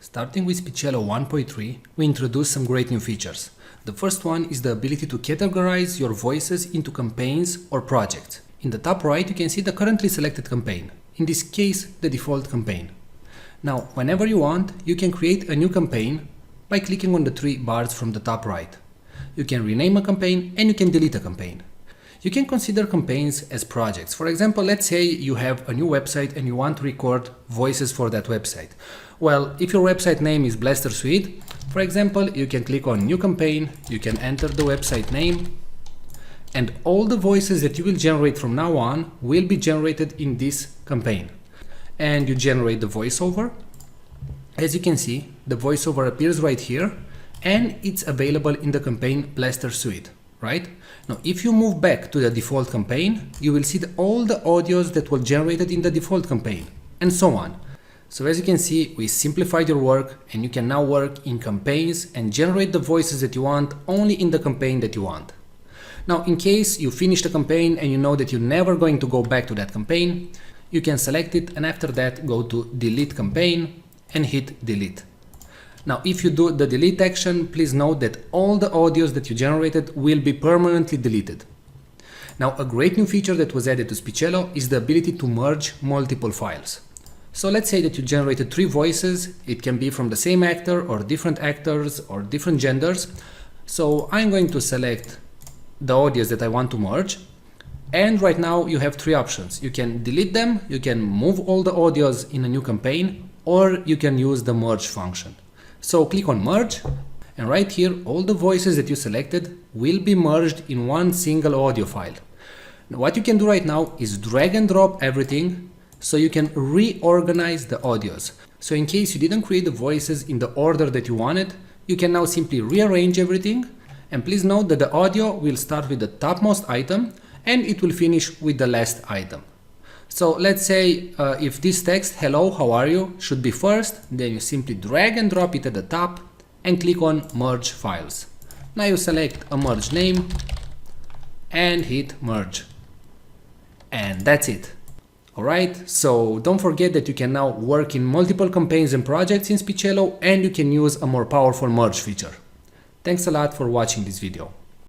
Starting with Speechelo 1.3, we introduced some great new features. The first one is the ability to categorize your voices into campaigns or projects. In the top right, you can see the currently selected campaign, in this case, the default campaign. Now, whenever you want, you can create a new campaign by clicking on the three bars from the top right. You can rename a campaign and you can delete a campaign. You can consider campaigns as projects. For example, let's say you have a new website and you want to record voices for that website. Well, if your website name is Blaster Suite, for example, you can click on New Campaign, you can enter the website name, and all the voices that you will generate from now on will be generated in this campaign. And you generate the voiceover. As you can see, the voiceover appears right here, and it's available in the campaign Blaster Suite. Right? Now, if you move back to the default campaign, you will see all the audios that were generated in the default campaign, and so on. So as you can see, we simplified your work, and you can now work in campaigns and generate the voices that you want only in the campaign that you want. Now, in case you finish the campaign and you know that you're never going to go back to that campaign, you can select it and after that go to Delete Campaign and hit Delete. Now, if you do the delete action, please note that all the audios that you generated will be permanently deleted. Now, a great new feature that was added to Speechelo is the ability to merge multiple files. So let's say that you generated 3 voices. It can be from the same actor or different actors or different genders. So I'm going to select the audios that I want to merge. And right now you have 3 options. You can delete them, you can move all the audios in a new campaign, or you can use the merge function. So click on merge, and right here all the voices that you selected will be merged in one single audio file. Now, what you can do right now is drag and drop everything so you can reorganize the audios. So in case you didn't create the voices in the order that you wanted, you can now simply rearrange everything, and please note that the audio will start with the topmost item and it will finish with the last item. So let's say if this text, hello, how are you, should be first, then you simply drag and drop it at the top and click on merge files. Now you select a merge name and hit merge. And that's it. Alright, so don't forget that you can now work in multiple campaigns and projects in Speechelo, and you can use a more powerful merge feature. Thanks a lot for watching this video.